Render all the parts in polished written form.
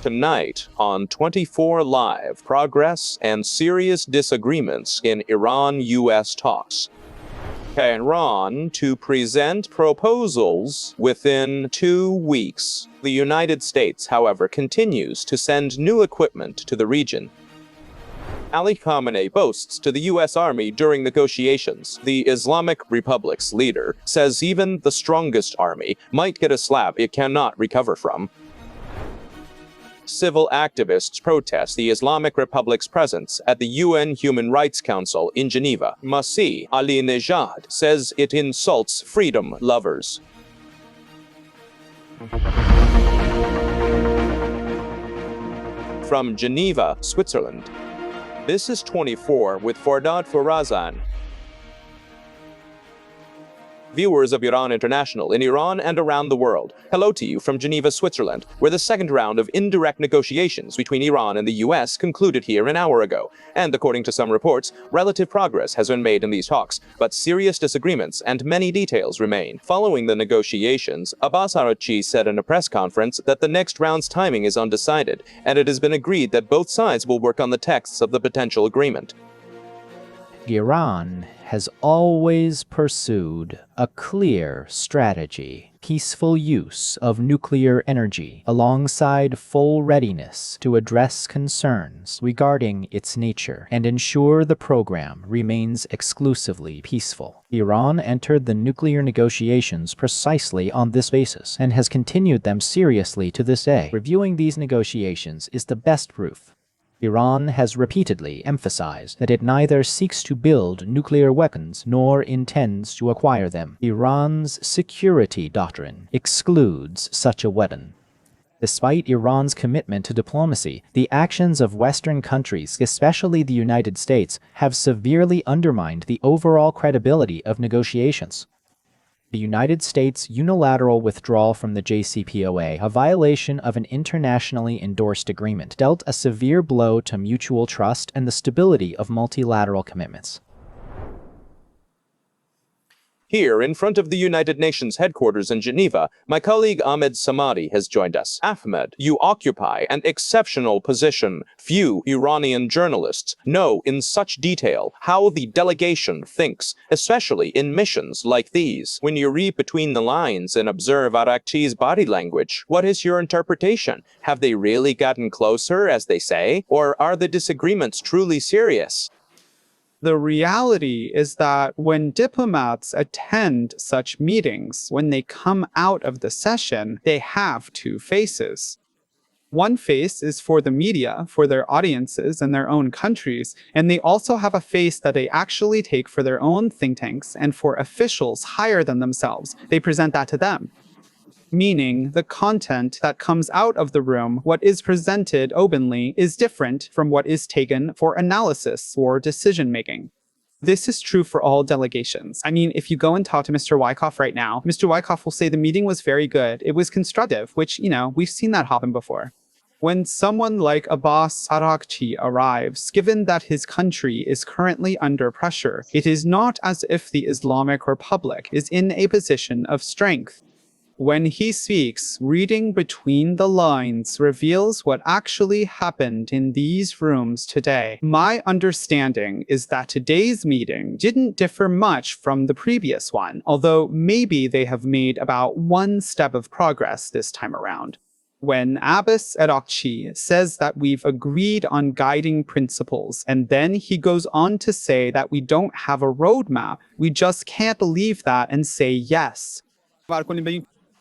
Tonight on 24 Live, progress and serious disagreements in Iran-US talks. Iran to present proposals within 2 weeks. The United States, however, continues to send new equipment to the region. Ali Khamenei boasts to the U.S. Army during negotiations. The Islamic Republic's leader says even the strongest army might get a slap it cannot recover from. Civil activists protest the Islamic Republic's presence at the UN Human Rights Council in Geneva. Masih Ali-Nejad says it insults freedom lovers. From Geneva, Switzerland, this is 24 with Fardad Farahzad. Viewers of Iran International in Iran and around the world, hello to you from Geneva, Switzerland, where the second round of indirect negotiations between Iran and the US concluded here an hour ago. And according to some reports, relative progress has been made in these talks, but serious disagreements and many details remain. Following the negotiations, Abbas Araghchi said in a press conference that the next round's timing is undecided, and it has been agreed that both sides will work on the texts of the potential agreement. Iran has always pursued a clear strategy, peaceful use of nuclear energy, alongside full readiness to address concerns regarding its nature and ensure the program remains exclusively peaceful. Iran entered the nuclear negotiations precisely on this basis and has continued them seriously to this day. Reviewing these negotiations is the best proof. Iran has repeatedly emphasized that it neither seeks to build nuclear weapons nor intends to acquire them. Iran's security doctrine excludes such a weapon. Despite Iran's commitment to diplomacy, the actions of Western countries, especially the United States, have severely undermined the overall credibility of negotiations. The United States' unilateral withdrawal from the JCPOA, a violation of an internationally endorsed agreement, dealt a severe blow to mutual trust and the stability of multilateral commitments. Here, in front of the United Nations headquarters in Geneva, my colleague Ahmed Samadi has joined us. Ahmed, you occupy an exceptional position. Few Iranian journalists know in such detail how the delegation thinks, especially in missions like these. When you read between the lines and observe Araghchi's body language, what is your interpretation? Have they really gotten closer, as they say, or are the disagreements truly serious? The reality is that when diplomats attend such meetings, when they come out of the session, they have two faces. One face is for the media, for their audiences and their own countries, and they also have a face that they actually take for their own think tanks and for officials higher than themselves. They present that to them. Meaning, the content that comes out of the room, what is presented openly, is different from what is taken for analysis or decision-making. This is true for all delegations. I mean, if you go and talk to Mr. Wyckoff right now, Mr. Wyckoff will say the meeting was very good. It was constructive, which, we've seen that happen before. When someone like Abbas Araghchi arrives, given that his country is currently under pressure, it is not as if the Islamic Republic is in a position of strength. When he speaks, reading between the lines reveals what actually happened in these rooms today. My understanding is that today's meeting didn't differ much from the previous one, although maybe they have made about one step of progress this time around. When Abbas Araghchi says that we've agreed on guiding principles, and then he goes on to say that we don't have a roadmap, we just can't believe that and say yes.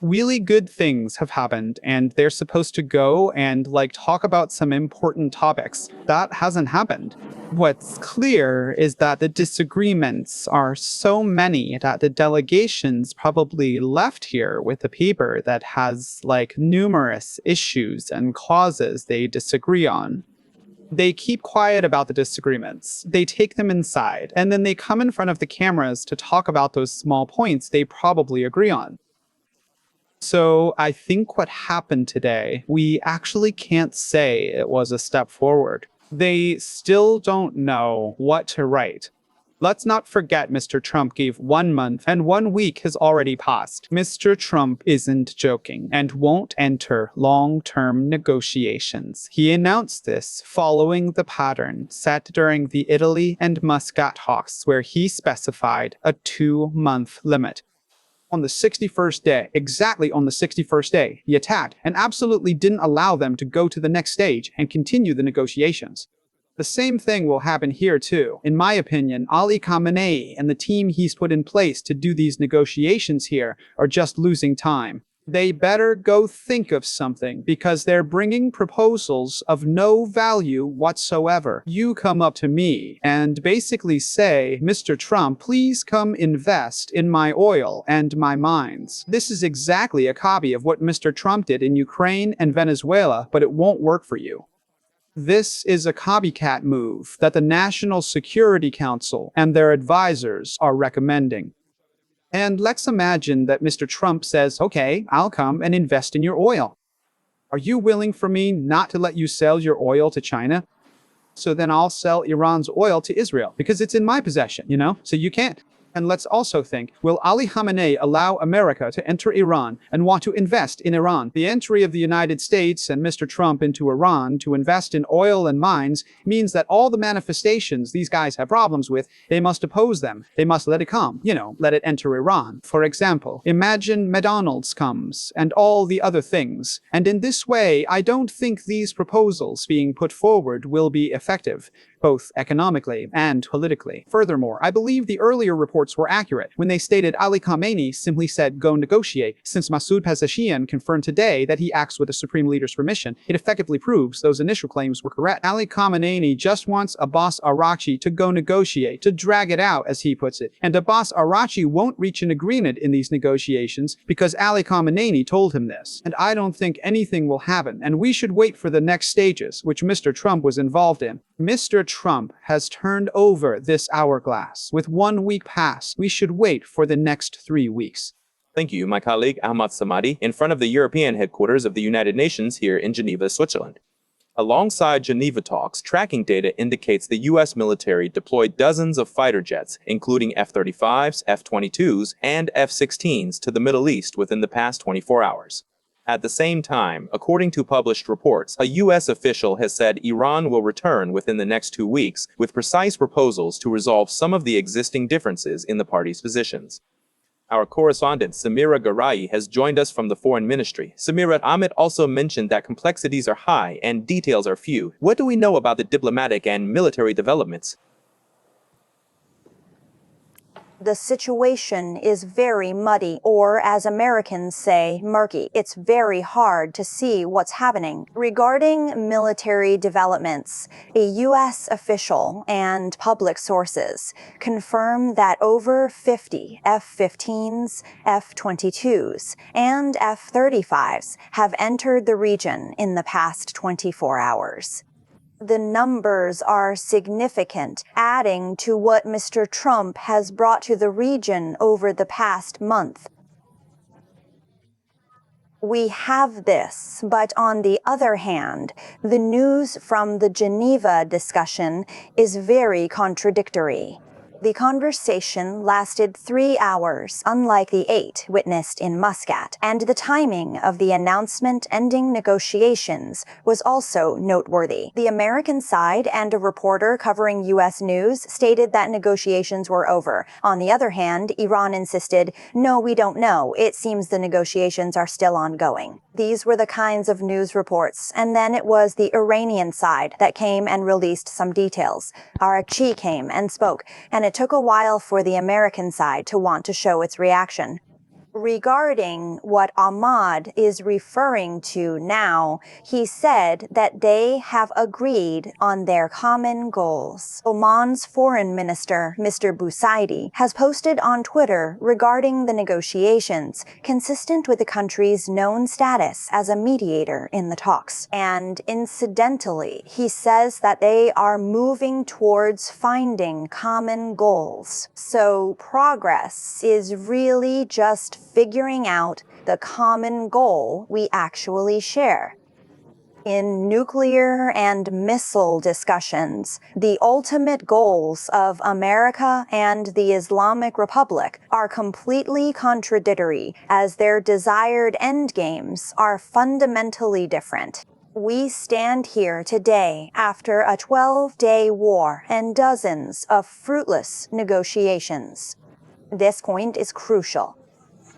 Really good things have happened, and they're supposed to go and talk about some important topics. That hasn't happened. What's clear is that the disagreements are so many that the delegations probably left here with a paper that has numerous issues and causes they disagree on. They keep quiet about the disagreements. They take them inside, and then they come in front of the cameras to talk about those small points they probably agree on. So I think what happened today, we actually can't say it was a step forward. They still don't know what to write. Let's not forget Mr. Trump gave 1 month and 1 week has already passed. Mr. Trump isn't joking and won't enter long-term negotiations. He announced this following the pattern set during the Italy and Muscat talks, where he specified a 2-month limit. On the 61st day, exactly on the 61st day, he attacked and absolutely didn't allow them to go to the next stage and continue the negotiations. The same thing will happen here too. In my opinion, Ali Khamenei and the team he's put in place to do these negotiations here are just losing time. They better go think of something, because they're bringing proposals of no value whatsoever. You come up to me and basically say, Mr. Trump, please come invest in my oil and my mines. This is exactly a copy of what Mr. Trump did in Ukraine and Venezuela, but it won't work for you. This is a copycat move that the National Security Council and their advisors are recommending. And let's imagine that Mr. Trump says, okay, I'll come and invest in your oil. Are you willing for me not to let you sell your oil to China? So then I'll sell Iran's oil to Israel because it's in my possession, so you can't. And let's also think, will Ali Khamenei allow America to enter Iran and want to invest in Iran? The entry of the United States and Mr. Trump into Iran to invest in oil and mines means that all the manifestations these guys have problems with, they must oppose them. They must let it come, let it enter Iran. For example, imagine McDonald's comes and all the other things. And in this way, I don't think these proposals being put forward will be effective, both economically and politically. Furthermore, I believe the earlier reports were accurate when they stated Ali Khamenei simply said go negotiate. Since Masoud Pezeshkian confirmed today that he acts with the Supreme Leader's permission, it effectively proves those initial claims were correct. Ali Khamenei just wants Abbas Araghchi to go negotiate, to drag it out as he puts it. And Abbas Araghchi won't reach an agreement in these negotiations because Ali Khamenei told him this. And I don't think anything will happen, and we should wait for the next stages, which Mr. Trump was involved in. Mr. Trump has turned over this hourglass. With 1 week past, we should wait for the next 3 weeks. Thank you, my colleague Ahmad Samadi, in front of the European headquarters of the United Nations here in Geneva, Switzerland. Alongside Geneva talks, tracking data indicates the U.S. military deployed dozens of fighter jets, including F-35s, F-22s, and F-16s to the Middle East within the past 24 hours. At the same time, according to published reports, a U.S. official has said Iran will return within the next 2 weeks with precise proposals to resolve some of the existing differences in the parties' positions. Our correspondent Samira Garai has joined us from the Foreign Ministry. Samira, Ahmed also mentioned that complexities are high and details are few. What do we know about the diplomatic and military developments? The situation is very muddy, or as Americans say, murky. It's very hard to see what's happening. Regarding military developments, a U.S. official and public sources confirm that over 50 F-15s, F-22s, and F-35s have entered the region in the past 24 hours. The numbers are significant, adding to what Mr. Trump has brought to the region over the past month. We have this, but on the other hand, the news from the Geneva discussion is very contradictory. The conversation lasted 3 hours, unlike the 8 witnessed in Muscat, and the timing of the announcement ending negotiations was also noteworthy. The American side and a reporter covering U.S. news stated that negotiations were over. On the other hand, Iran insisted, no, we don't know. It seems the negotiations are still ongoing. These were the kinds of news reports, and then it was the Iranian side that came and released some details. Araghchi came and spoke, and it took a while for the American side to want to show its reaction. Regarding what Ahmad is referring to now, he said that they have agreed on their common goals. Oman's foreign minister, Mr. Busaidi, has posted on Twitter regarding the negotiations, consistent with the country's known status as a mediator in the talks. And incidentally, he says that they are moving towards finding common goals. So progress is really just figuring out the common goal we actually share. In nuclear and missile discussions, the ultimate goals of America and the Islamic Republic are completely contradictory, as their desired endgames are fundamentally different. We stand here today after a 12-day war and dozens of fruitless negotiations. This point is crucial.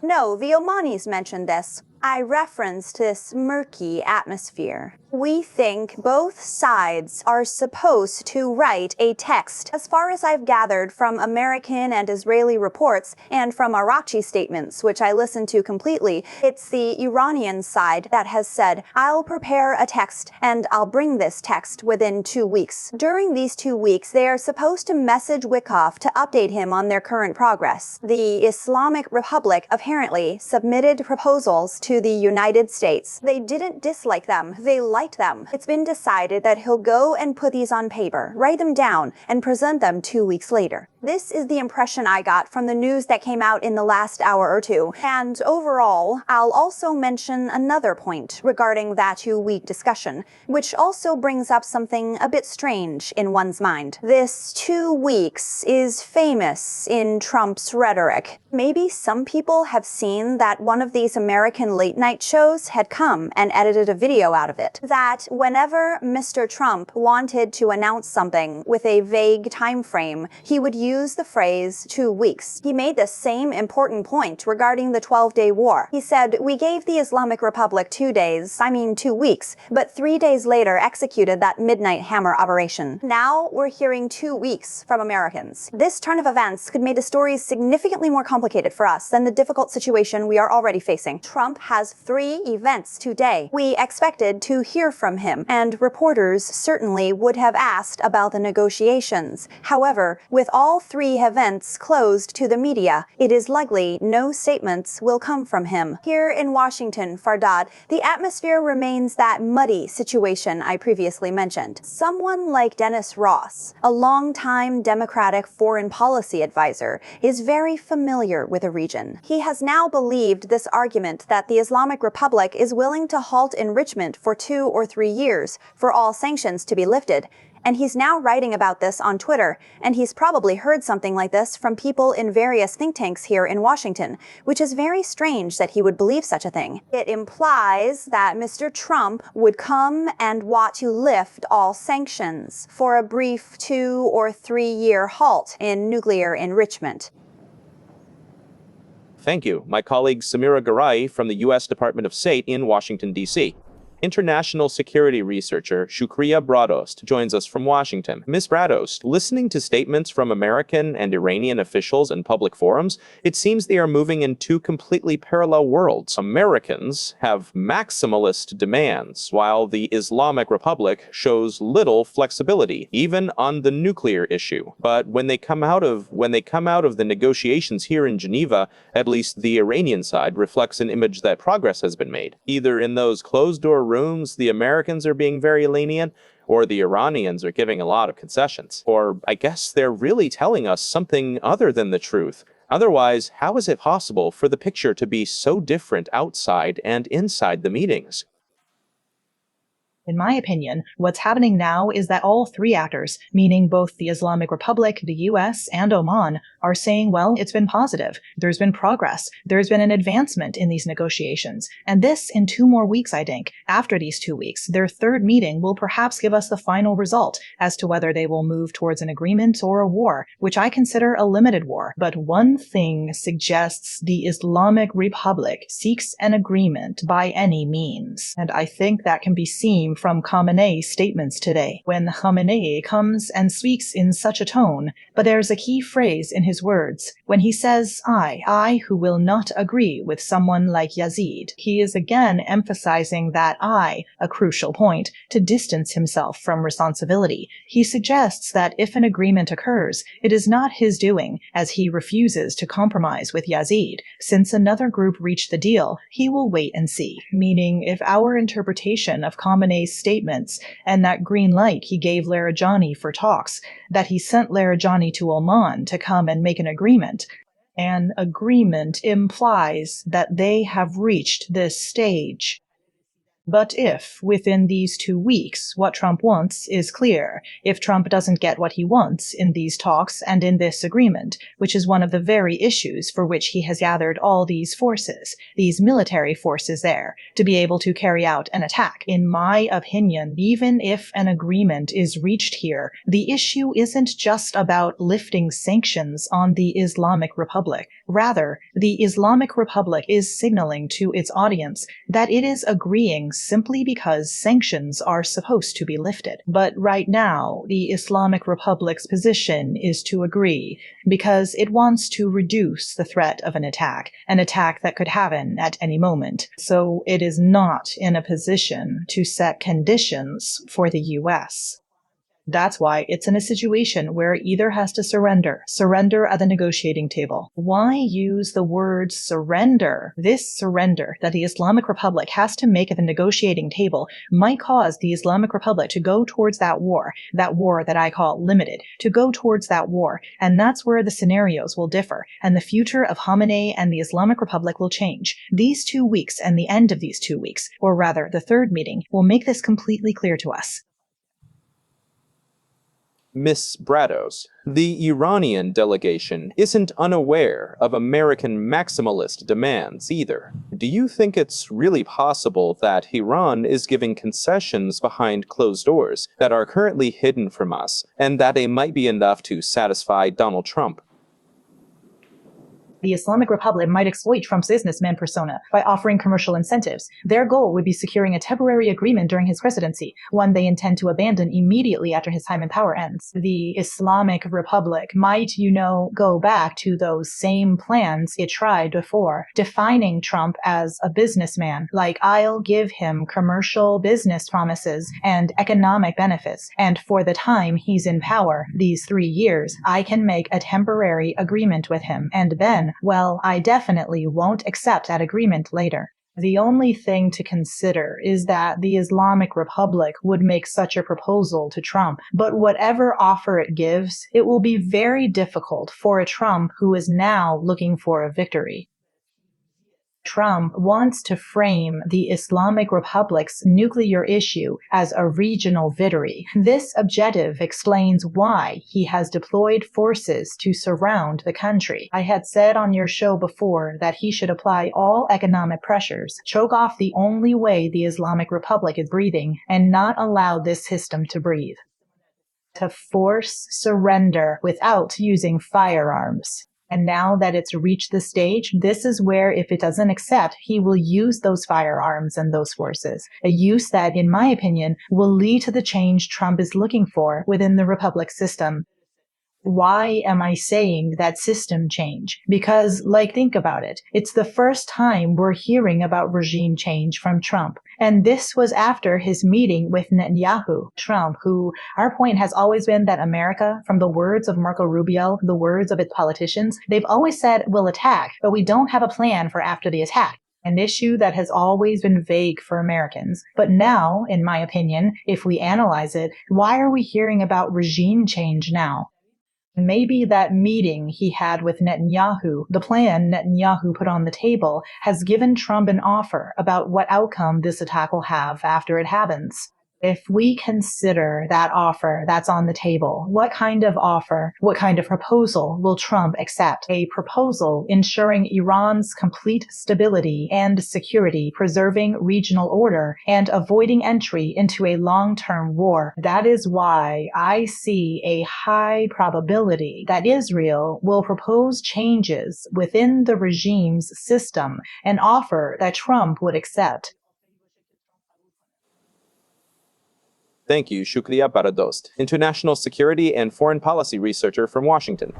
No, the Omanis mentioned this. I referenced this murky atmosphere. We think both sides are supposed to write a text. As far as I've gathered from American and Israeli reports and from Iraqi statements, which I listened to completely, it's the Iranian side that has said, I'll prepare a text and I'll bring this text within 2 weeks. During these 2 weeks, they are supposed to message Wickoff to update him on their current progress. The Islamic Republic apparently submitted proposals to the United States. They didn't dislike them, they liked them. It's been decided that he'll go and put these on paper, write them down, and present them 2 weeks later. This is the impression I got from the news that came out in the last hour or two. And overall, I'll also mention another point regarding that 2-week discussion, which also brings up something a bit strange in one's mind. This 2 weeks is famous in Trump's rhetoric. Maybe some people have seen that one of these American late-night shows had come and edited a video out of it. That whenever Mr. Trump wanted to announce something with a vague time frame, he would use the phrase 2 weeks. He made the same important point regarding the 12-day war. He said, we gave the Islamic Republic 2 weeks, but 3 days later executed that midnight hammer operation. Now we're hearing 2 weeks from Americans. This turn of events could make the stories significantly more complicated for us than the difficult situation we are already facing. Trump has 3 events today. We expected to hear from him, and reporters certainly would have asked about the negotiations. However, with all 3 events closed to the media, it is likely no statements will come from him. Here in Washington, Fardad, the atmosphere remains that muddy situation I previously mentioned. Someone like Dennis Ross, a longtime Democratic foreign policy advisor, is very familiar with the region. He has now believed this argument that the Islamic Republic is willing to halt enrichment for 2 or 3 years for all sanctions to be lifted. And he's now writing about this on Twitter, and he's probably heard something like this from people in various think tanks here in Washington, which is very strange that he would believe such a thing. It implies that Mr. Trump would come and want to lift all sanctions for a brief 2 or 3 year halt in nuclear enrichment. Thank you. My colleague Samira Garai from the U.S. Department of State in Washington, D.C. International security researcher Shukriya Bradost joins us from Washington. Ms. Bradost, listening to statements from American and Iranian officials in public forums, it seems they are moving in 2 completely parallel worlds. Americans have maximalist demands, while the Islamic Republic shows little flexibility, even on the nuclear issue. But when they come out of the negotiations here in Geneva, at least the Iranian side reflects an image that progress has been made, either in those closed-door rooms, the Americans are being very lenient, or the Iranians are giving a lot of concessions. Or I guess they're really telling us something other than the truth. Otherwise, how is it possible for the picture to be so different outside and inside the meetings? In my opinion, what's happening now is that all 3 actors, meaning both the Islamic Republic, the US, and Oman, are saying, well, it's been positive. There's been progress. There's been an advancement in these negotiations. And this in 2 more weeks, I think. After these 2 weeks, their 3rd meeting will perhaps give us the final result as to whether they will move towards an agreement or a war, which I consider a limited war. But one thing suggests the Islamic Republic seeks an agreement by any means. And I think that can be seen from Khamenei's statements today, when Khamenei comes and speaks in such a tone, but there's a key phrase in his words. When he says, I who will not agree with someone like Yazid, he is again emphasizing that I, a crucial point, to distance himself from responsibility. He suggests that if an agreement occurs, it is not his doing, as he refuses to compromise with Yazid. Since another group reached the deal, he will wait and see. Meaning, if our interpretation of Khamenei's statements and that green light he gave Larijani for talks, that he sent Larijani to Oman to come and make an agreement implies that they have reached this stage. But if, within these 2 weeks, what Trump wants is clear, if Trump doesn't get what he wants in these talks and in this agreement, which is one of the very issues for which he has gathered all these forces, these military forces there, to be able to carry out an attack, in my opinion, even if an agreement is reached here, the issue isn't just about lifting sanctions on the Islamic Republic. Rather, the Islamic Republic is signaling to its audience that it is agreeing simply because sanctions are supposed to be lifted. But right now, the Islamic Republic's position is to agree because it wants to reduce the threat of an attack that could happen at any moment. So it is not in a position to set conditions for the US. That's why it's in a situation where it either has to surrender at the negotiating table. Why use the word surrender? This surrender that the Islamic Republic has to make at the negotiating table might cause the Islamic Republic to go towards that war that I call limited, to go towards that war. And that's where the scenarios will differ, and the future of Khamenei and the Islamic Republic will change. These 2 weeks and the end of these 2 weeks, or rather the third meeting, will make this completely clear to us. Miss Brados, the Iranian delegation isn't unaware of American maximalist demands either. Do you think it's really possible that Iran is giving concessions behind closed doors that are currently hidden from us, and that they might be enough to satisfy Donald Trump? The Islamic Republic might exploit Trump's businessman persona by offering commercial incentives. Their goal would be securing a temporary agreement during his presidency, one they intend to abandon immediately after his time in power ends. The Islamic Republic might, go back to those same plans it tried before, defining Trump as a businessman, like I'll give him commercial business promises and economic benefits, and for the time he's in power, these 3 years, I can make a temporary agreement with him, and then well, I definitely won't accept that agreement later. The only thing to consider is that the Islamic Republic would make such a proposal to Trump, but whatever offer it gives, it will be very difficult for a Trump who is now looking for a victory. Trump wants to frame the Islamic Republic's nuclear issue as a regional victory. This objective explains why he has deployed forces to surround the country. I had said on your show before that he should apply all economic pressures, choke off the only way the Islamic Republic is breathing, and not allow this system to breathe. To force surrender without using firearms. And now that it's reached the stage, this is where, if it doesn't accept, he will use those firearms and those forces. A use that, in my opinion, will lead to the change Trump is looking for within the Republic system. Why am I saying that system change? Because, think about it. It's the first time we're hearing about regime change from Trump. And this was after his meeting with Netanyahu. Trump, who, our point has always been that America, from the words of Marco Rubio, the words of its politicians, they've always said we'll attack, but we don't have a plan for after the attack. An issue that has always been vague for Americans. But now, in my opinion, if we analyze it, why are we hearing about regime change now? Maybe that meeting he had with Netanyahu, the plan Netanyahu put on the table, has given Trump an offer about what outcome this attack will have after it happens. If we consider that offer that's on the table, what kind of offer, what kind of proposal will Trump accept? A proposal ensuring Iran's complete stability and security, preserving regional order, and avoiding entry into a long-term war. That is why I see a high probability that Israel will propose changes within the regime's system, an offer that Trump would accept. Thank you, Shukriya Baradost, international security and foreign policy researcher from Washington.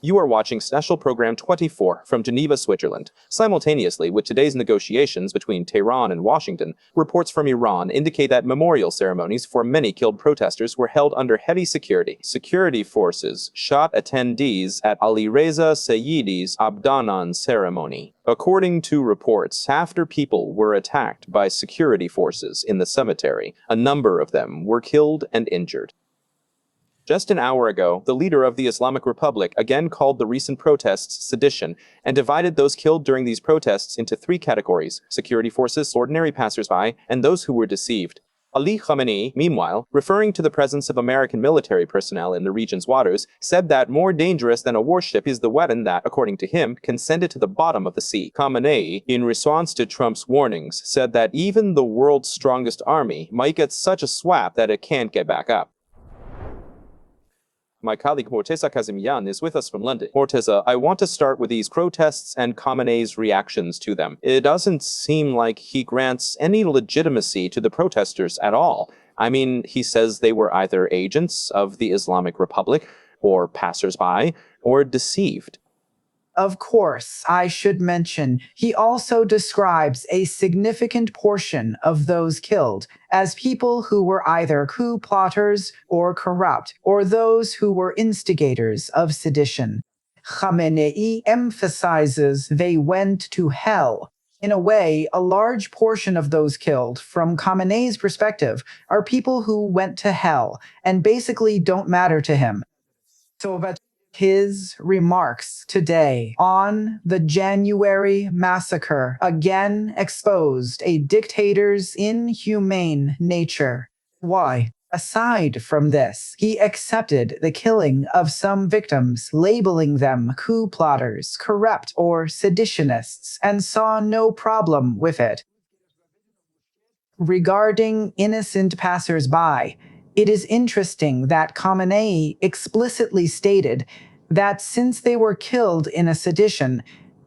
You are watching Special Program 24 from Geneva, Switzerland. Simultaneously with today's negotiations between Tehran and Washington, reports from Iran indicate that memorial ceremonies for many killed protesters were held under heavy security. Security forces shot attendees at Alireza Sayyidi's Abdanan ceremony. According to reports, after people were attacked by security forces in the cemetery, a number of them were killed and injured. Just an hour ago, the leader of the Islamic Republic again called the recent protests sedition and divided those killed during these protests into three categories: security forces, ordinary passersby, and those who were deceived. Ali Khamenei, meanwhile, referring to the presence of American military personnel in the region's waters, said that more dangerous than a warship is the weapon that, according to him, can send it to the bottom of the sea. Khamenei, in response to Trump's warnings, said that even the world's strongest army might get such a swap that it can't get back up. My colleague Morteza Kazemian is with us from London. Morteza, I want to start with these protests and Khamenei's reactions to them. It doesn't seem like he grants any legitimacy to the protesters at all. I mean, he says they were either agents of the Islamic Republic, or passersby, or deceived. Of course, I should mention, he also describes a significant portion of those killed as people who were either coup plotters or corrupt, or those who were instigators of sedition. Khamenei emphasizes they went to hell. In a way, a large portion of those killed, from Khamenei's perspective, are people who went to hell and basically don't matter to him. So that his remarks today on the January massacre again exposed a dictator's inhumane nature. Why? Aside from this, he accepted the killing of some victims, labeling them coup plotters, corrupt, or seditionists, and saw no problem with it. Regarding innocent passersby, it is interesting that Khamenei explicitly stated that since they were killed in a sedition,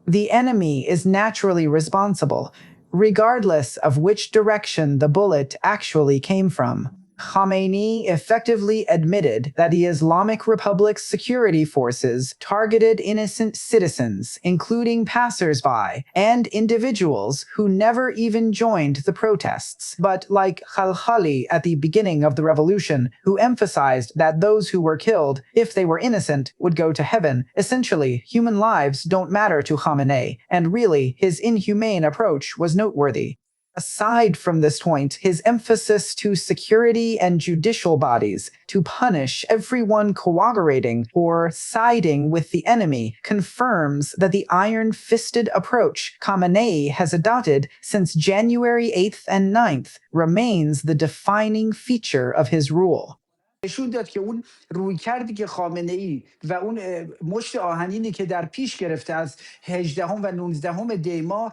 the enemy is naturally responsible, regardless of which direction the bullet actually came from. Khamenei effectively admitted that the Islamic Republic's security forces targeted innocent citizens, including passersby and individuals who never even joined the protests, but like Khalkhali at the beginning of the revolution, who emphasized that those who were killed, if they were innocent, would go to heaven. Essentially, human lives don't matter to Khamenei, and really, his inhumane approach was noteworthy. Aside from this point, his emphasis to security and judicial bodies to punish everyone cooperating or siding with the enemy confirms that the iron-fisted approach Khamenei has adopted since January 8th and 9th remains the defining feature of his rule. نشون داد که اون رویکردی که خامنه ای و اون مشت آهنینی که در پیش گرفته از 18 و 19 دی ماه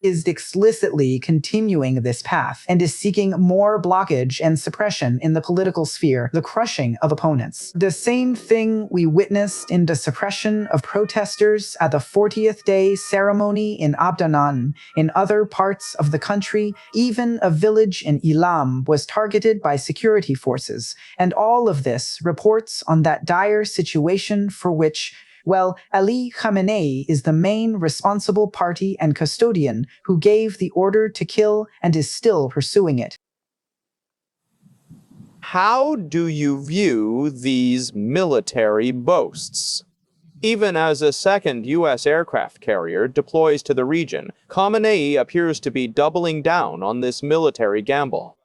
is explicitly continuing this path and is seeking more blockage and suppression in the political sphere, the crushing of opponents. The same thing we witnessed in the suppression of protesters at the 40th day ceremony in Abdanan. In other parts of the country, even a village in Ilam was targeted by security forces, and all of this reports on that dire situation for which, well, Ali Khamenei is the main responsible party and custodian who gave the order to kill and is still pursuing it. How do you view these military boasts? Even as a second U.S. aircraft carrier deploys to the region, Khamenei appears to be doubling down on this military gamble.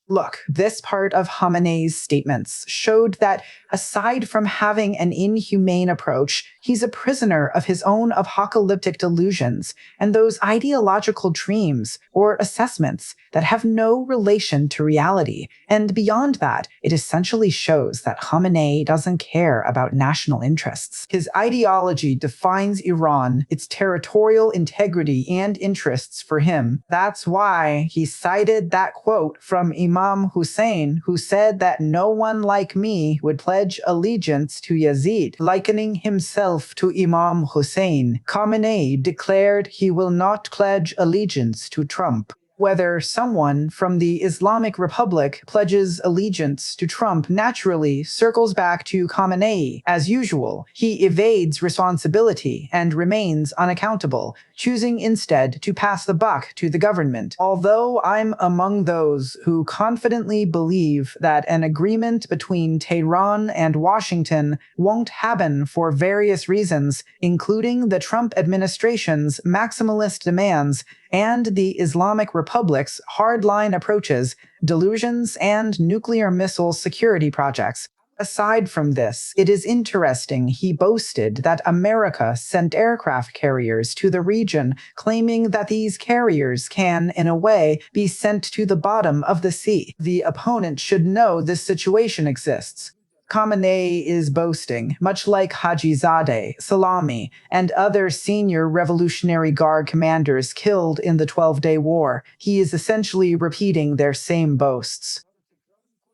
Look, this part of Khamenei's statements showed that aside from having an inhumane approach, he's a prisoner of his own apocalyptic delusions and those ideological dreams or assessments that have no relation to reality. And beyond that, it essentially shows that Khamenei doesn't care about national interests. His ideology defines Iran, its territorial integrity and interests for him. That's why he cited that quote from Imam Hussein, who said that no one like me would pledge allegiance to Yazid. Likening himself to Imam Hussein, Khamenei declared he will not pledge allegiance to Trump. Whether someone from the Islamic Republic pledges allegiance to Trump naturally circles back to Khamenei. As usual, he evades responsibility and remains unaccountable, choosing instead to pass the buck to the government. Although I'm among those who confidently believe that an agreement between Tehran and Washington won't happen for various reasons, including the Trump administration's maximalist demands and the Islamic Republic's hardline approaches, delusions, and nuclear missile security projects. Aside from this, it is interesting he boasted that America sent aircraft carriers to the region, claiming that these carriers can, in a way, be sent to the bottom of the sea. The opponent should know this situation exists. Khamenei is boasting, much like Hajizadeh, Salami, and other senior Revolutionary Guard commanders killed in the 12-Day War. He is essentially repeating their same boasts.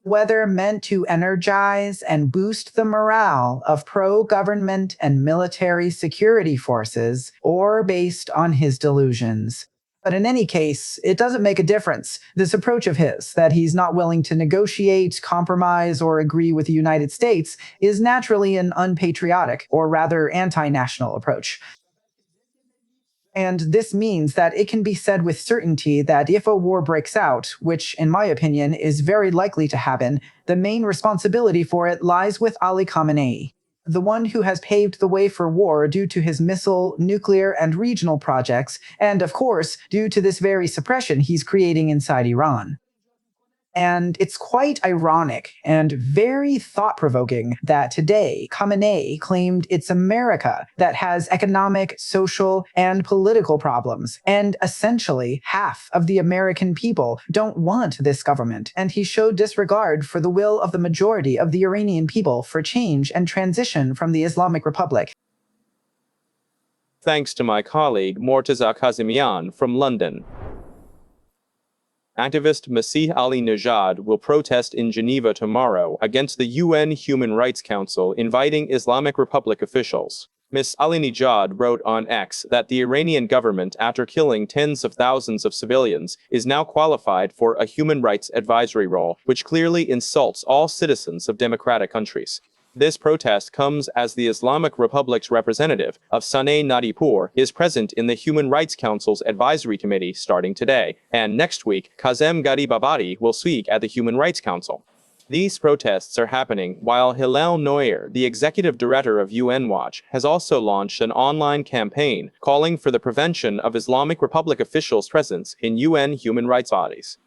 Whether meant to energize and boost the morale of pro-government and military security forces, or based on his delusions. But in any case, it doesn't make a difference. This approach of his, that he's not willing to negotiate, compromise, or agree with the United States, is naturally an unpatriotic, or rather anti-national approach. And this means that it can be said with certainty that if a war breaks out, which in my opinion is very likely to happen, the main responsibility for it lies with Ali Khamenei, the one who has paved the way for war due to his missile, nuclear, and regional projects, and of course, due to this very suppression he's creating inside Iran. And it's quite ironic and very thought-provoking that today Khamenei claimed it's America that has economic, social, and political problems, and essentially half of the American people don't want this government, and he showed disregard for the will of the majority of the Iranian people for change and transition from the Islamic Republic. Thanks to my colleague Mortaza Kazemian from London. Activist Masih Ali-Nejad will protest in Geneva tomorrow against the UN Human Rights Council inviting Islamic Republic officials. Ms. Ali-Nejad wrote on X that the Iranian government, after killing tens of thousands of civilians, is now qualified for a human rights advisory role, which clearly insults all citizens of democratic countries. This protest comes as the Islamic Republic's representative of Saneh Nadipur is present in the Human Rights Council's advisory committee starting today, and next week, Kazem Garibabadi will speak at the Human Rights Council. These protests are happening while Hillel Neuer, the executive director of UN Watch, has also launched an online campaign calling for the prevention of Islamic Republic officials' presence in UN human rights bodies.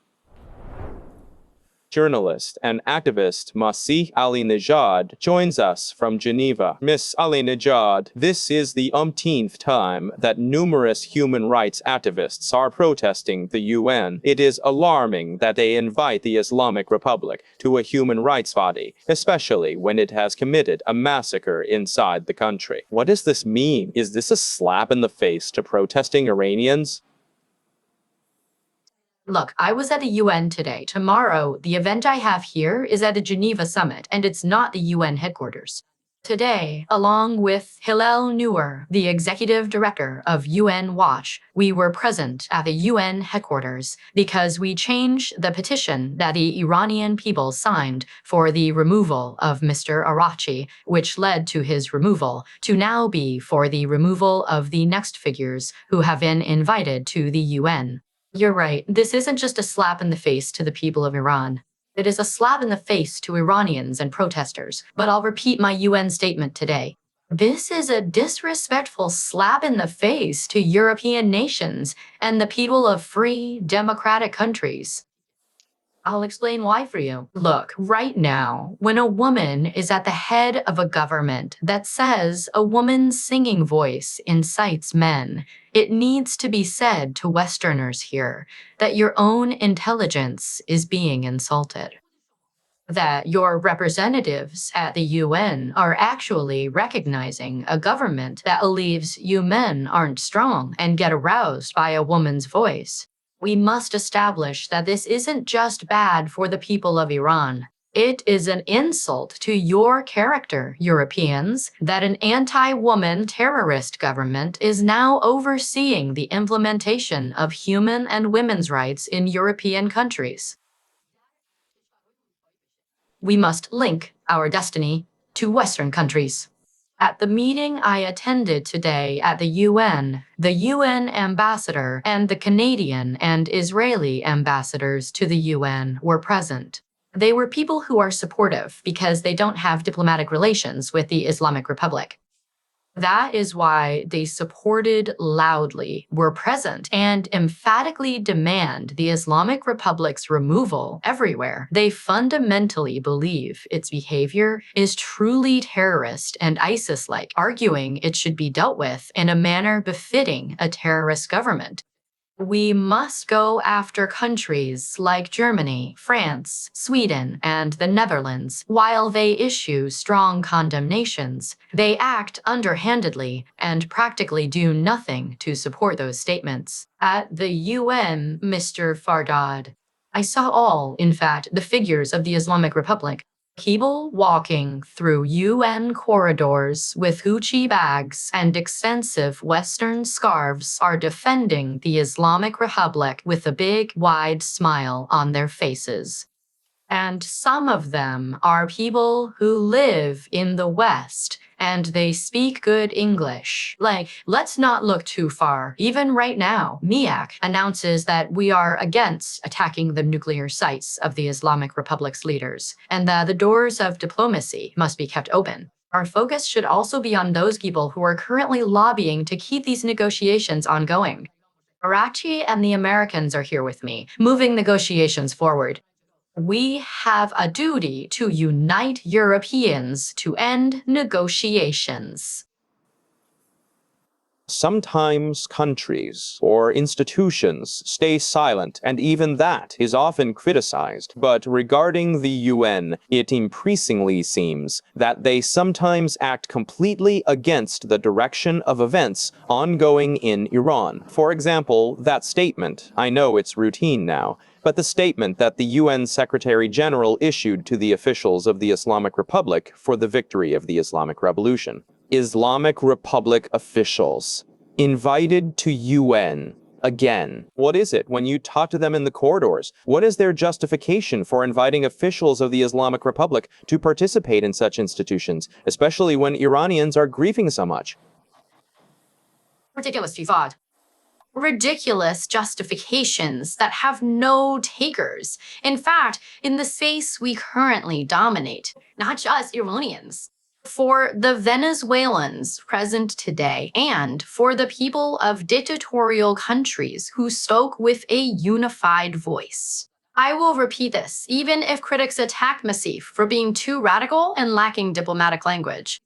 Journalist and activist Masih Ali-Nejad joins us from Geneva. Ms. Ali-Nejad, this is the umpteenth time that numerous human rights activists are protesting the UN. It is alarming that they invite the Islamic Republic to a human rights body, especially when it has committed a massacre inside the country. What does this mean? Is this a slap in the face to protesting Iranians? Look, I was at the UN today. Tomorrow, the event I have here is at the Geneva summit, and it's not the UN headquarters. Today, along with Hillel Neuer, the executive director of UN Watch, we were present at the UN headquarters because we changed the petition that the Iranian people signed for the removal of Mr. Araghchi, which led to his removal, to now be for the removal of the next figures who have been invited to the UN. You're right. This isn't just a slap in the face to the people of Iran. It is a slap in the face to Iranians and protesters. But I'll repeat my UN statement today. This is a disrespectful slap in the face to European nations and the people of free, democratic countries. I'll explain why for you. Look, right now, when a woman is at the head of a government that says a woman's singing voice incites men, it needs to be said to Westerners here that your own intelligence is being insulted. That your representatives at the UN are actually recognizing a government that believes you men aren't strong and get aroused by a woman's voice. We must establish that this isn't just bad for the people of Iran. It is an insult to your character, Europeans, that an anti-woman terrorist government is now overseeing the implementation of human and women's rights in European countries. We must link our destiny to Western countries. At the meeting I attended today at the the UN ambassador and the Canadian and Israeli ambassadors to the UN were present. They were people who are supportive because they don't have diplomatic relations with the Islamic Republic. That is why they supported loudly, were present, and emphatically demand the Islamic Republic's removal everywhere. They fundamentally believe its behavior is truly terrorist and ISIS-like, arguing it should be dealt with in a manner befitting a terrorist government. We must go after countries like Germany, France, Sweden, and the Netherlands. While they issue strong condemnations, they act underhandedly and practically do nothing to support those statements. At the UN, Mr. Fardad, I saw all, in fact, the figures of the Islamic Republic. People walking through UN corridors with Gucci bags and expensive Western scarves are defending the Islamic Republic with a big, wide smile on their faces. And some of them are people who live in the West and they speak good English. Like, let's not look too far. Even right now, MIAC announces that we are against attacking the nuclear sites of the Islamic Republic's leaders, and that the doors of diplomacy must be kept open. Our focus should also be on those people who are currently lobbying to keep these negotiations ongoing. Iraqi and the Americans are here with me, moving negotiations forward. We have a duty to unite Europeans to end negotiations. Sometimes countries or institutions stay silent, and even that is often criticized. But regarding the UN, it increasingly seems that they sometimes act completely against the direction of events ongoing in Iran. For example, that statement, I know it's routine now, but the statement that the UN Secretary General issued to the officials of the Islamic Republic for the victory of the Islamic Revolution. Islamic Republic officials invited to UN. Again, what is it when you talk to them in the corridors? What is their justification for inviting officials of the Islamic Republic to participate in such institutions, especially when Iranians are grieving so much? Ridiculous, Fardad. Ridiculous justifications that have no takers. In fact, in the space we currently dominate, not just Iranians, for the Venezuelans present today, and for the people of dictatorial countries who spoke with a unified voice. I will repeat this, even if critics attack Massif for being too radical and lacking diplomatic language.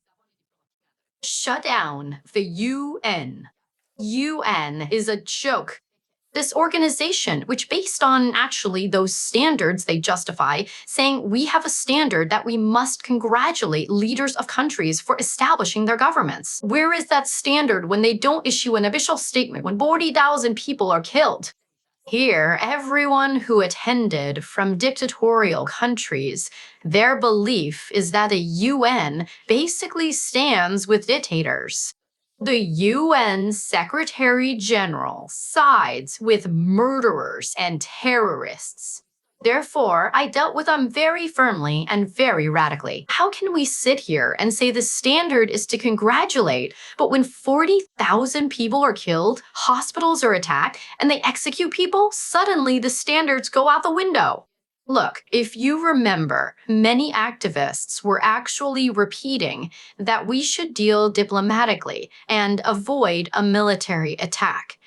Shut down the UN. UN is a joke. This organization, which based on actually those standards they justify, saying we have a standard that we must congratulate leaders of countries for establishing their governments. Where is that standard when they don't issue an official statement when 40,000 people are killed? Here, everyone who attended from dictatorial countries, their belief is that the UN basically stands with dictators. The UN Secretary General sides with murderers and terrorists. Therefore, I dealt with them very firmly and very radically. How can we sit here and say the standard is to congratulate, but when 40,000 people are killed, hospitals are attacked, and they execute people, suddenly the standards go out the window? Look, if you remember, many activists were actually repeating that we should deal diplomatically and avoid a military attack.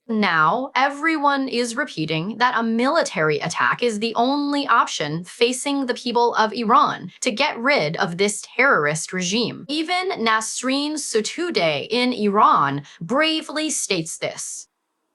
Now, everyone is repeating that a military attack is the only option facing the people of Iran to get rid of this terrorist regime. Even Nasrin Sotoudeh in Iran bravely states this.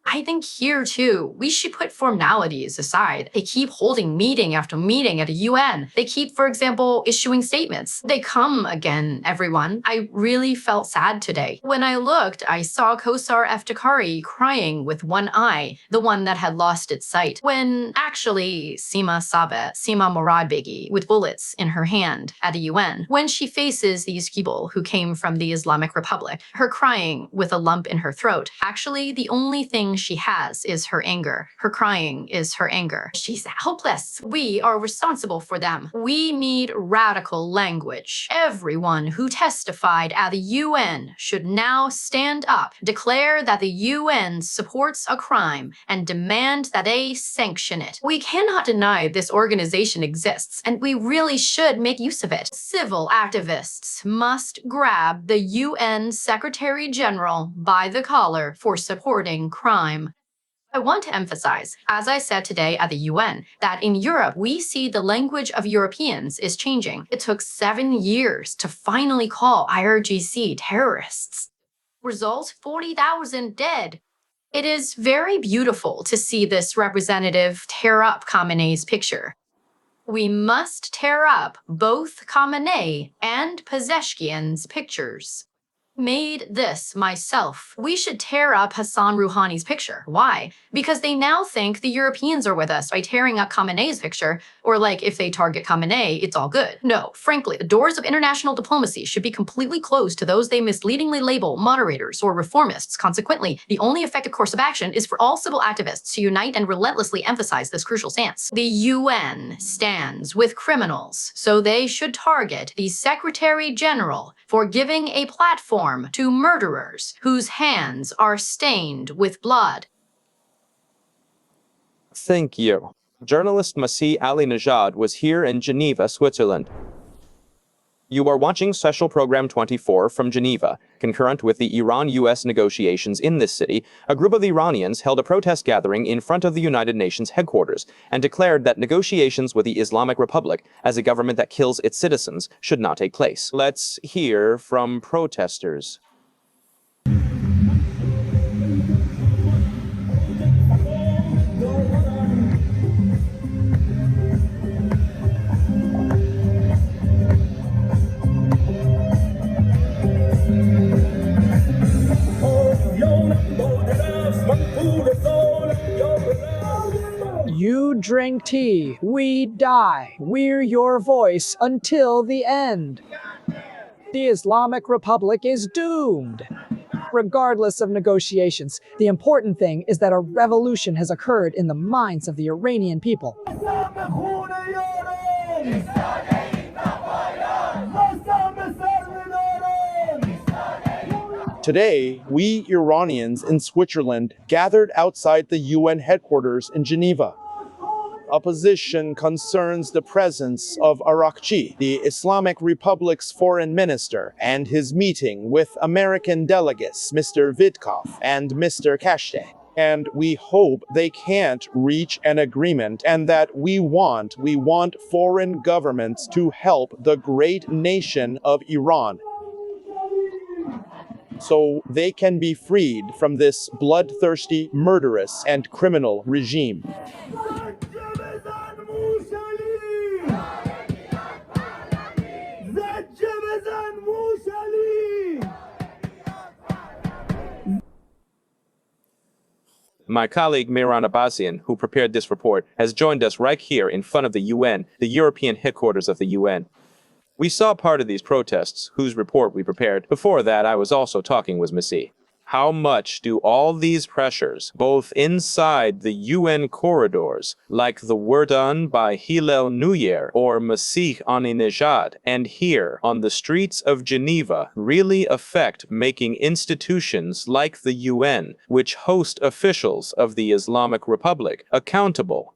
I think here, too, we should put formalities aside. They keep holding meeting after meeting at the UN. They keep, for example, issuing statements. They come again, everyone. I really felt sad today. When I looked, I saw Kosar Eftekhari crying with one eye, the one that had lost its sight, when actually Sima Moradbegi, with bullets in her hand at the UN, when she faces these people who came from the Islamic Republic, her crying with a lump in her throat. Actually, the only thing thing she has is her anger. Her crying is her anger. She's helpless. We are responsible for them. We need radical language. Everyone who testified at the UN should now stand up, declare that the UN supports a crime, and demand that they sanction it. We cannot deny this organization exists, and we really should make use of it. Civil activists must grab the UN Secretary General by the collar for supporting crime. I want to emphasize, as I said today at the UN, that in Europe, we see the language of Europeans is changing. It took 7 years to finally call IRGC terrorists. Result, 40,000 dead. It is very beautiful to see this representative tear up Khamenei's picture. We must tear up both Khamenei and Pezeshkian's pictures. Made this myself. We should tear up Hassan Rouhani's picture. Why? Because they now think the Europeans are with us by tearing up Khamenei's picture, or like if they target Khamenei, it's all good. No, frankly, the doors of international diplomacy should be completely closed to those they misleadingly label moderators or reformists. Consequently, the only effective course of action is for all civil activists to unite and relentlessly emphasize this crucial stance. The UN stands with criminals, so they should target the Secretary General for giving a platform to murderers whose hands are stained with blood. Thank you. Journalist Masih Ali-Nejad was here in Geneva, Switzerland. You are watching Special Program 24 from Geneva. Concurrent with the Iran-US negotiations in this city, a group of Iranians held a protest gathering in front of the United Nations headquarters and declared that negotiations with the Islamic Republic, as a government that kills its citizens, should not take place. Let's hear from protesters. You drink tea, we die. We're your voice until the end. The Islamic Republic is doomed. Regardless of negotiations, the important thing is that a revolution has occurred in the minds of the Iranian people. Today, we Iranians in Switzerland gathered outside the UN headquarters in Geneva. Opposition concerns the presence of Arakchi, the Islamic Republic's foreign minister, and his meeting with American delegates, Mr. Vitkov and Mr. Kashte. And we hope they can't reach an agreement, and that we want foreign governments to help the great nation of Iran, so they can be freed from this bloodthirsty, murderous, and criminal regime. My colleague Mehran Abbasian, who prepared this report, has joined us right here in front of the UN, the European headquarters of the UN. We saw part of these protests, whose report we prepared. Before that, I was also talking with Masih. How much do all these pressures, both inside the UN corridors, like the word done by Hillel Nuyer or Masih Ali-Nejad, and here on the streets of Geneva, really affect making institutions like the UN, which host officials of the Islamic Republic, accountable?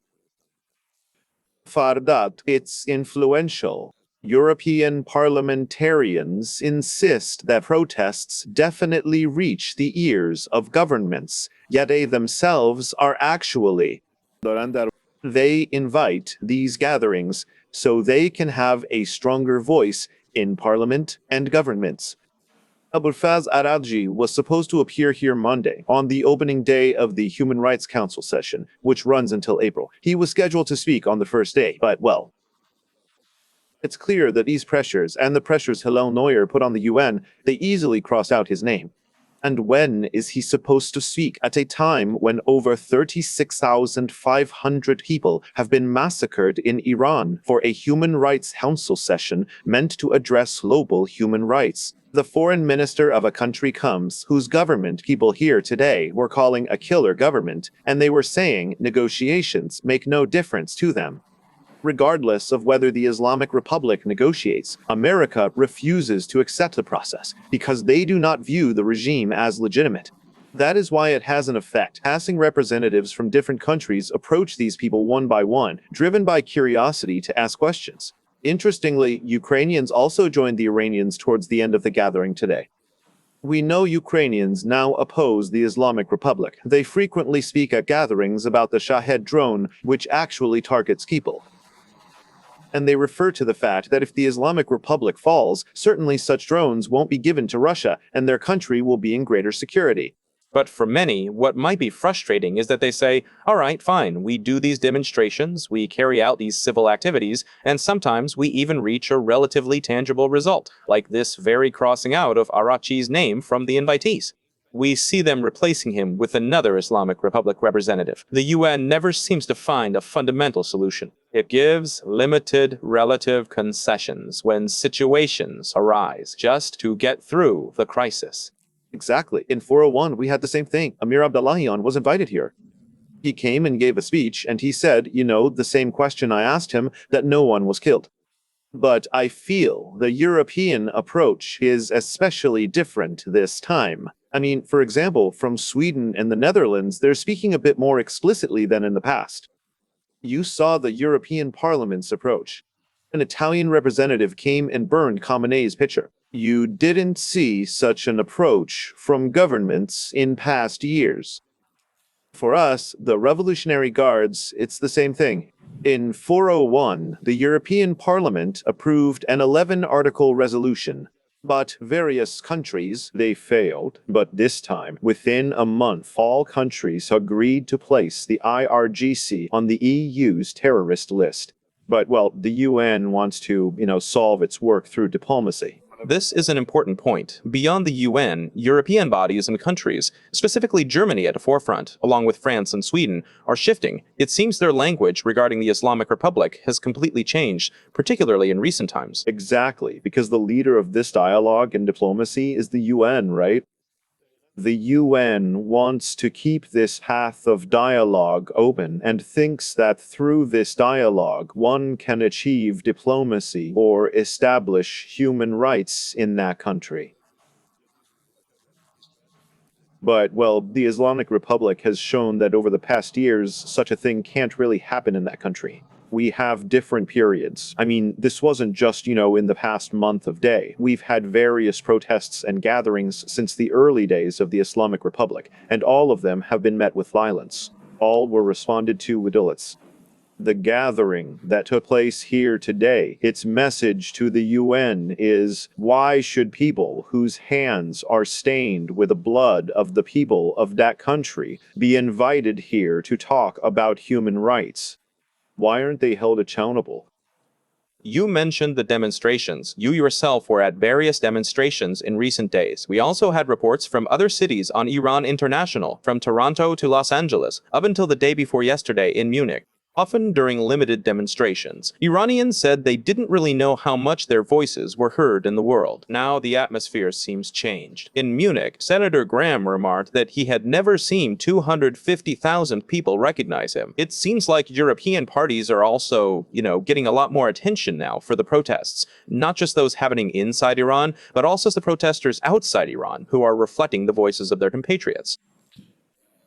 Fardad, it's influential. European parliamentarians insist that protests definitely reach the ears of governments, yet they themselves are actually. They invite these gatherings so they can have a stronger voice in parliament and governments. Fardad Farahzad was supposed to appear here Monday, on the opening day of the Human Rights Council session, which runs until April. He was scheduled to speak on the first day, but, well, it's clear that these pressures, and the pressures Hillel Nuyer put on the UN, they easily cross out his name. And when is he supposed to speak at a time when over 36,500 people have been massacred in Iran for a Human Rights Council session meant to address global human rights? The foreign minister of a country comes whose government people here today were calling a killer government, and they were saying negotiations make no difference to them. Regardless of whether the Islamic Republic negotiates, America refuses to accept the process because they do not view the regime as legitimate. That is why it has an effect. Passing representatives from different countries approach these people one by one, driven by curiosity to ask questions. Interestingly, Ukrainians also joined the Iranians towards the end of the gathering today. We know Ukrainians now oppose the Islamic Republic. They frequently speak at gatherings about the Shahed drone, which actually targets people. And they refer to the fact that if the Islamic Republic falls, certainly such drones won't be given to Russia, and their country will be in greater security. But for many, what might be frustrating is that they say, all right, fine, we do these demonstrations, we carry out these civil activities, and sometimes we even reach a relatively tangible result, like this very crossing out of Araghchi's name from the invitees. We see them replacing him with another Islamic Republic representative. The UN never seems to find a fundamental solution. It gives limited relative concessions when situations arise just to get through the crisis. Exactly. In 401, we had the same thing. Amir Abdullahian was invited here. He came and gave a speech, and he said, the same question I asked him, that no one was killed. But I feel the European approach is especially different this time. I mean, for example, from Sweden and the Netherlands, they're speaking a bit more explicitly than in the past. You saw the European Parliament's approach. An Italian representative came and burned Khamenei's picture. You didn't see such an approach from governments in past years. For us, the Revolutionary Guards, it's the same thing. In 401, the European Parliament approved an 11-article resolution. But various countries, they failed. But this time, within a month, all countries agreed to place the IRGC on the EU's terrorist list. But, well, the UN wants to, solve its work through diplomacy. This is an important point. Beyond the UN, European bodies and countries, specifically Germany at the forefront, along with France and Sweden, are shifting. It seems their language regarding the Islamic Republic has completely changed, particularly in recent times. Exactly, because the leader of this dialogue and diplomacy is the UN, right? The UN wants to keep this path of dialogue open and thinks that through this dialogue, one can achieve diplomacy or establish human rights in that country. But, well, the Islamic Republic has shown that over the past years, such a thing can't really happen in that country. We have different periods. I mean, this wasn't just, in the past month of day. We've had various protests and gatherings since the early days of the Islamic Republic, and all of them have been met with violence. All were responded to with bullets. The gathering that took place here today, its message to the UN is, why should people whose hands are stained with the blood of the people of that country be invited here to talk about human rights? Why aren't they held accountable? You mentioned the demonstrations. You yourself were at various demonstrations in recent days. We also had reports from other cities on Iran International, from Toronto to Los Angeles, up until the day before yesterday in Munich. Often during limited demonstrations, Iranians said they didn't really know how much their voices were heard in the world. Now the atmosphere seems changed. In Munich, Senator Graham remarked that he had never seen 250,000 people recognize him. It seems like European parties are also, getting a lot more attention now for the protests. Not just those happening inside Iran, but also the protesters outside Iran who are reflecting the voices of their compatriots.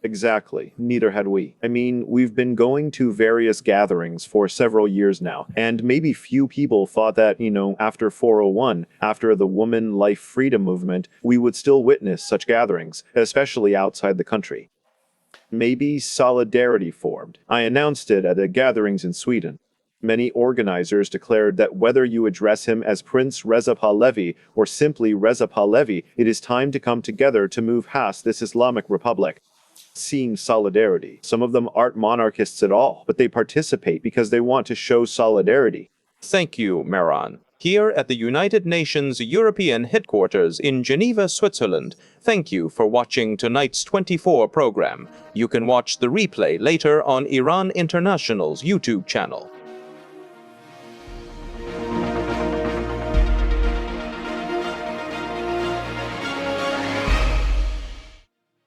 Exactly. Neither had we. I mean, we've been going to various gatherings for several years now, and maybe few people thought that, after 401, after the woman life freedom movement, we would still witness such gatherings, especially outside the country. Maybe solidarity formed. I announced it at the gatherings in Sweden. Many organizers declared that whether you address him as Prince Reza Pahlavi or simply Reza Pahlavi, it is time to come together to move past this Islamic Republic. Seeing solidarity. Some of them aren't monarchists at all, but they participate because they want to show solidarity. Thank you, Mehran. here at the United Nations European headquarters in Geneva, Switzerland. Thank you for watching tonight's 24 program. You can watch the replay later on Iran International's YouTube channel.